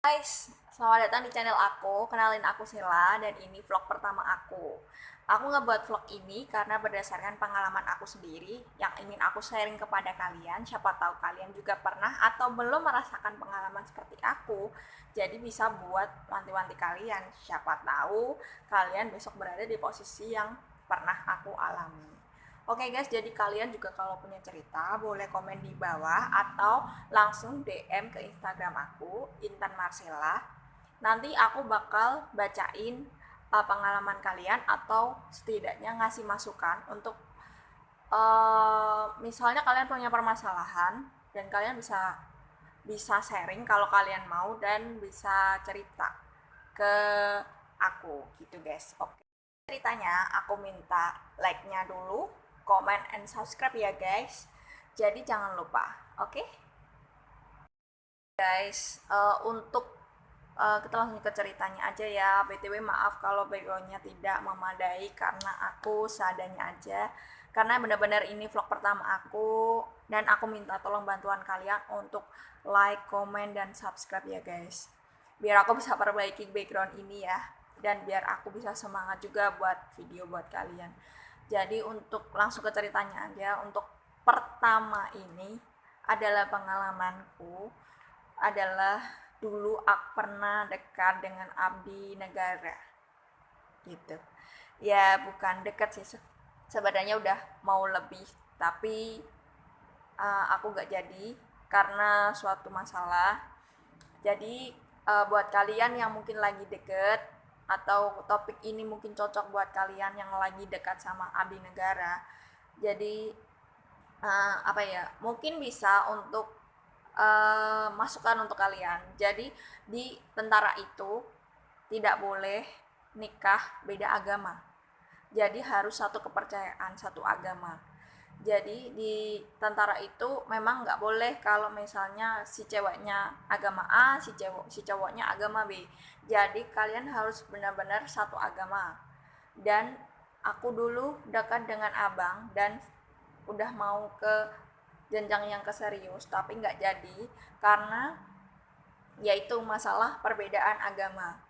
Guys, selamat datang di channel aku. Kenalin aku Sela dan ini vlog pertama aku. Aku ngebuat vlog ini karena berdasarkan pengalaman aku sendiri yang ingin aku sharing kepada kalian. Siapa tahu kalian juga pernah atau belum merasakan pengalaman seperti aku. Jadi bisa buat wanti-wanti kalian. Siapa tahu kalian besok berada di posisi yang pernah aku alami. Oke guys, jadi kalian juga kalau punya cerita boleh komen di bawah atau langsung DM ke Instagram aku, Intan Marcella. Nanti aku bakal bacain pengalaman kalian atau setidaknya ngasih masukan untuk misalnya kalian punya permasalahan dan kalian bisa bisa sharing kalau kalian mau dan bisa cerita ke aku gitu guys. Oke. Ceritanya aku minta like-nya dulu, comment and subscribe ya guys. Jadi jangan lupa, oke? Okay? Guys, untuk kita langsung ke ceritanya aja ya. BTW maaf kalau backgroundnya tidak memadai karena aku seadanya aja. Karena benar-benar ini vlog pertama aku dan aku minta tolong bantuan kalian untuk like, comment, dan subscribe ya guys. Biar aku bisa perbaiki background ini ya. Dan biar aku bisa semangat juga buat video buat kalian. Jadi untuk langsung ke ceritanya aja. Untuk pertama ini adalah pengalamanku adalah dulu aku pernah dekat dengan abdi negara gitu ya, bukan dekat sih, sebenarnya udah mau lebih, tapi aku gak jadi karena suatu masalah. Jadi buat kalian yang mungkin lagi deket atau topik ini mungkin cocok buat kalian yang lagi dekat sama abdi negara, jadi apa ya, mungkin bisa untuk masukan untuk kalian. Jadi di tentara itu tidak boleh nikah beda agama. Jadi harus satu kepercayaan, satu agama. Jadi di tentara itu memang nggak boleh kalau misalnya si ceweknya agama A, si cowoknya agama B. Jadi kalian harus benar-benar satu agama. Dan aku dulu dekat dengan abang dan udah mau ke jenjang yang ke serius tapi nggak jadi karena yaitu masalah perbedaan agama.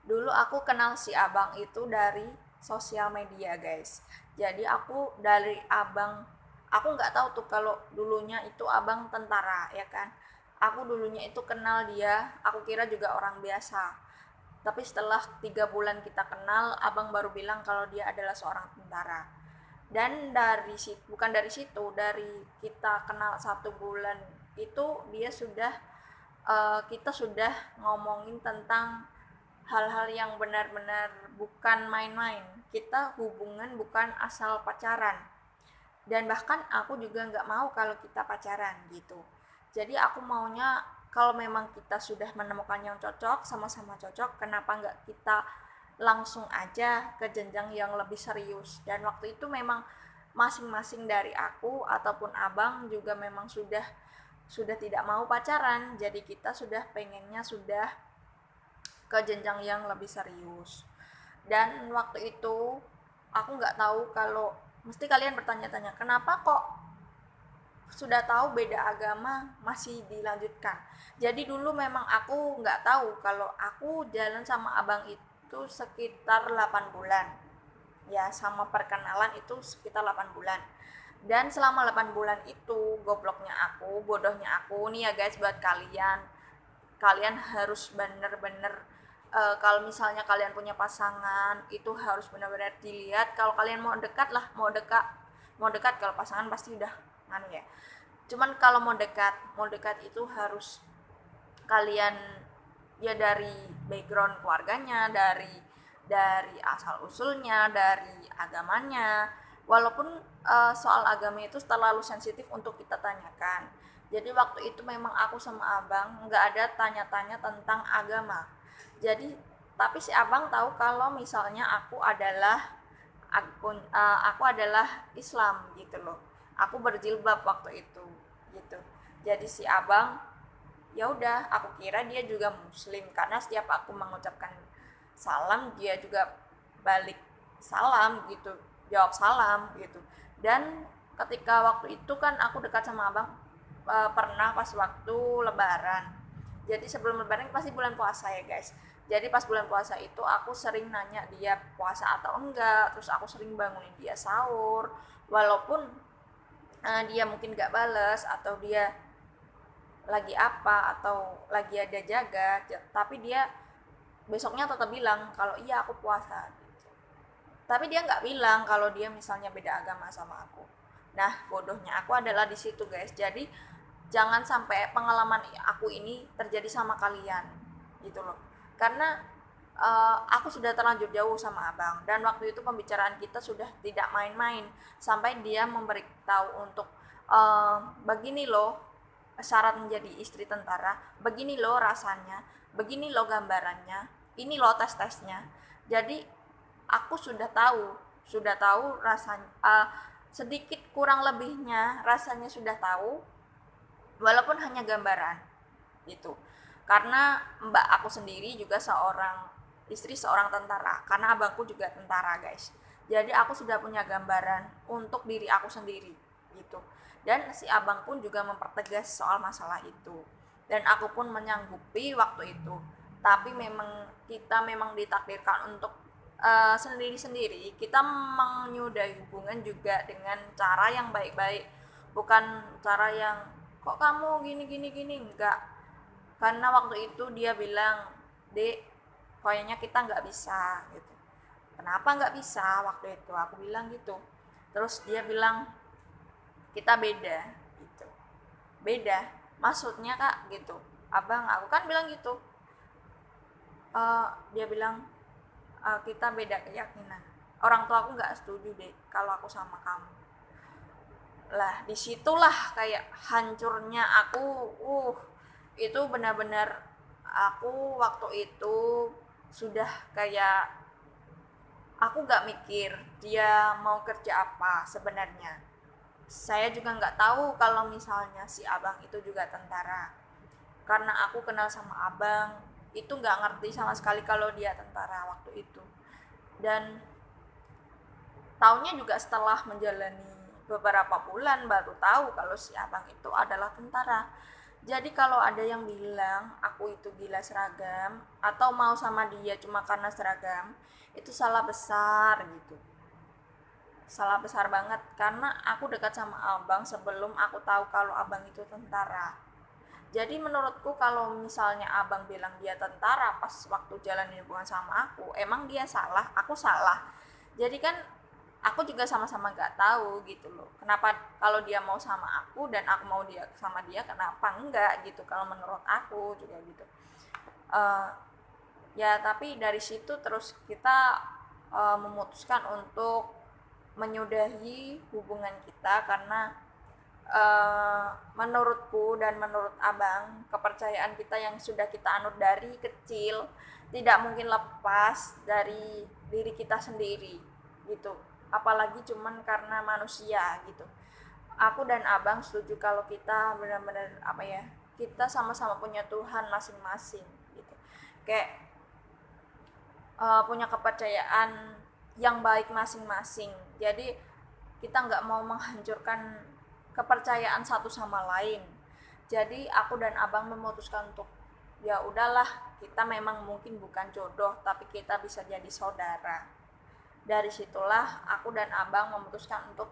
Dulu aku kenal si abang itu dari sosial media guys. Jadi aku dari abang, aku nggak tahu tuh kalau dulunya itu abang tentara ya kan. Aku dulunya itu kenal dia, aku kira juga orang biasa. Tapi setelah 3 bulan kita kenal, abang baru bilang kalau dia adalah seorang tentara. Dan dari situ, bukan dari situ, dari kita kenal 1 bulan itu dia sudah kita sudah ngomongin tentang hal-hal yang benar-benar bukan main-main. Kita hubungan bukan asal pacaran. Dan bahkan aku juga nggak mau kalau kita pacaran gitu. Jadi aku maunya kalau memang kita sudah menemukan yang cocok, sama-sama cocok, kenapa nggak kita langsung aja ke jenjang yang lebih serius. Dan waktu itu memang masing-masing dari aku ataupun abang juga memang sudah tidak mau pacaran, jadi kita sudah pengennya sudah ke jenjang yang lebih serius. Dan waktu itu aku nggak tahu kalau, mesti kalian bertanya-tanya kenapa kok sudah tahu beda agama masih dilanjutkan. Jadi dulu memang aku nggak tahu kalau aku jalan sama abang itu sekitar 8 bulan ya, sama perkenalan itu sekitar 8 bulan. Dan selama 8 bulan itu gobloknya aku, bodohnya aku nih ya guys, buat kalian, kalian harus bener-bener kalau misalnya kalian punya pasangan itu harus benar-benar dilihat. Kalau kalian mau dekat lah, mau dekat kalau pasangan pasti udah nganu ya. Cuman kalau mau dekat itu harus kalian ya dari background keluarganya, dari asal usulnya, dari agamanya. Walaupun soal agama itu terlalu sensitif untuk kita tanyakan. Jadi waktu itu memang aku sama abang nggak ada tanya-tanya tentang agama. Jadi tapi si abang tahu kalau misalnya aku adalah Islam gitu loh. Aku berjilbab waktu itu gitu. Jadi si abang, ya udah, aku kira dia juga muslim karena setiap aku mengucapkan salam dia juga balik salam gitu, jawab salam gitu. Dan ketika waktu itu kan aku dekat sama abang pernah pas waktu lebaran. Jadi sebelum lebaran pasti bulan puasa ya guys. Jadi pas bulan puasa itu aku sering nanya dia puasa atau enggak, terus aku sering bangunin dia sahur, walaupun dia mungkin gak bales atau dia lagi apa atau lagi ada jaga, tapi dia besoknya tetap bilang kalau iya aku puasa. Tapi dia nggak bilang kalau dia misalnya beda agama sama aku. Nah, bodohnya aku adalah di situ guys. Jadi jangan sampai pengalaman aku ini terjadi sama kalian gitu loh. Karena aku sudah terlanjur jauh sama abang, dan waktu itu pembicaraan kita sudah tidak main-main, sampai dia memberitahu untuk begini loh syarat menjadi istri tentara, begini loh rasanya, begini loh gambarannya, ini loh tes-tesnya. Jadi aku sudah tahu rasanya, sedikit kurang lebihnya rasanya sudah tahu, walaupun hanya gambaran gitu. Karena mbak aku sendiri juga istri seorang tentara, karena abangku juga tentara guys. Jadi aku sudah punya gambaran untuk diri aku sendiri gitu. Dan si abang pun juga mempertegas soal masalah itu, dan aku pun menyanggupi waktu itu. Tapi kita memang ditakdirkan untuk sendiri-sendiri. Kita menyudahi hubungan juga dengan cara yang baik-baik, bukan cara yang kok kamu gini gini gini, enggak. Karena waktu itu dia bilang, dek kayaknya kita nggak bisa gitu. Kenapa nggak bisa? Waktu itu aku bilang gitu. Terus dia bilang kita beda gitu. Beda maksudnya kak gitu. Abang aku kan bilang gitu. Dia bilang kita beda keyakinan. Orang tua aku nggak setuju deh kalau aku sama kamu. Lah disitulah kayak hancurnya aku. Itu benar-benar aku waktu itu sudah kayak, aku gak mikir dia mau kerja apa sebenarnya. Saya juga nggak tahu kalau misalnya si abang itu juga tentara, karena aku kenal sama abang itu nggak ngerti sama sekali kalau dia tentara waktu itu. Dan taunya juga setelah menjalani beberapa bulan baru tahu kalau si abang itu adalah tentara. Jadi kalau ada yang bilang aku itu gila seragam atau mau sama dia cuma karena seragam, itu salah besar gitu. Salah besar banget, karena aku dekat sama abang sebelum aku tahu kalau abang itu tentara. Jadi menurutku kalau misalnya abang bilang dia tentara pas waktu jalan hubungan sama aku, emang dia salah, aku salah. Jadi kan aku juga sama-sama gak tahu gitu loh. Kenapa kalau dia mau sama aku dan aku mau dia sama dia, kenapa enggak gitu kalau menurut aku juga gitu. Uh, ya tapi dari situ terus kita memutuskan untuk menyudahi hubungan kita, karena menurutku dan menurut abang, kepercayaan kita yang sudah kita anut dari kecil tidak mungkin lepas dari diri kita sendiri gitu, apalagi cuman karena manusia gitu. Aku dan abang setuju kalau kita benar-benar kita sama-sama punya Tuhan masing-masing gitu, kayak punya kepercayaan yang baik masing-masing. Jadi kita nggak mau menghancurkan kepercayaan satu sama lain. Jadi aku dan abang memutuskan untuk ya udahlah, kita memang mungkin bukan jodoh tapi kita bisa jadi saudara. Dari situlah aku dan abang memutuskan untuk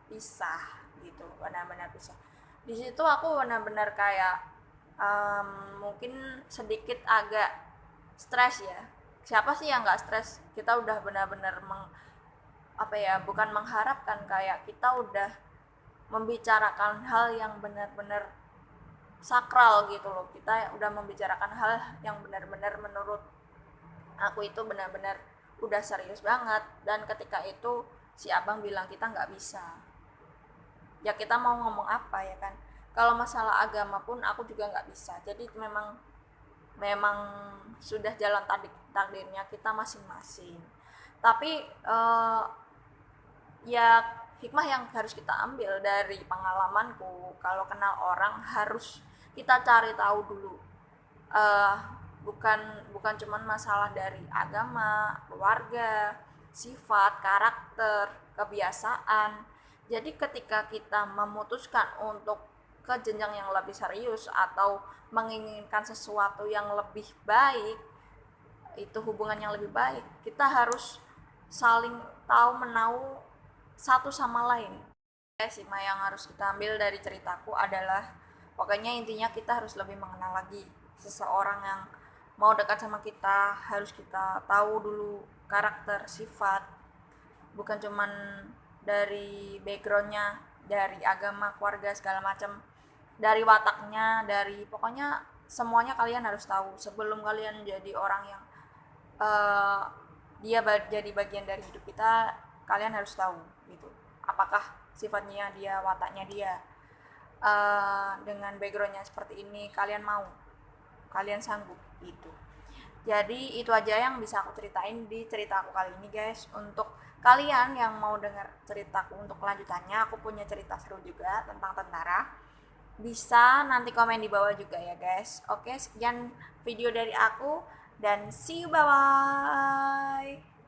pisah gitu, benar-benar pisah. Di situ aku benar-benar kayak mungkin sedikit agak stres ya. Siapa sih yang nggak stres? Kita udah benar-benar bukan mengharapkan, kayak kita udah membicarakan hal yang benar-benar sakral gitu loh. Kita udah membicarakan hal yang benar-benar menurut aku itu benar-benar udah serius banget. Dan ketika itu si abang bilang kita nggak bisa, ya kita mau ngomong apa ya kan. Kalau masalah agama pun aku juga nggak bisa. Jadi memang sudah jalan takdirnya kita masing-masing. Tapi ya hikmah yang harus kita ambil dari pengalamanku, kalau kenal orang harus kita cari tahu dulu, bukan cuman masalah dari agama, keluarga, sifat, karakter, kebiasaan. Jadi ketika kita memutuskan untuk ke jenjang yang lebih serius atau menginginkan sesuatu yang lebih baik, itu hubungan yang lebih baik, kita harus saling tahu menahu satu sama lain. Sima yang harus kita ambil dari ceritaku adalah pokoknya intinya kita harus lebih mengenal lagi seseorang yang mau dekat sama kita. Harus kita tahu dulu karakter, sifat, bukan cuman dari backgroundnya, dari agama, keluarga, segala macam, dari wataknya, dari pokoknya semuanya kalian harus tahu sebelum kalian jadi orang yang uh, dia jadi bagian dari hidup kita. Kalian harus tahu gitu apakah sifatnya dia, wataknya dia, dengan backgroundnya seperti ini, kalian sanggup gitu. Jadi itu aja yang bisa aku ceritain di cerita aku kali ini guys. Untuk kalian yang mau dengar ceritaku untuk kelanjutannya, aku punya cerita seru juga tentang tentara, bisa nanti komen di bawah juga ya guys. Oke, sekian video dari aku dan see you, bye bye.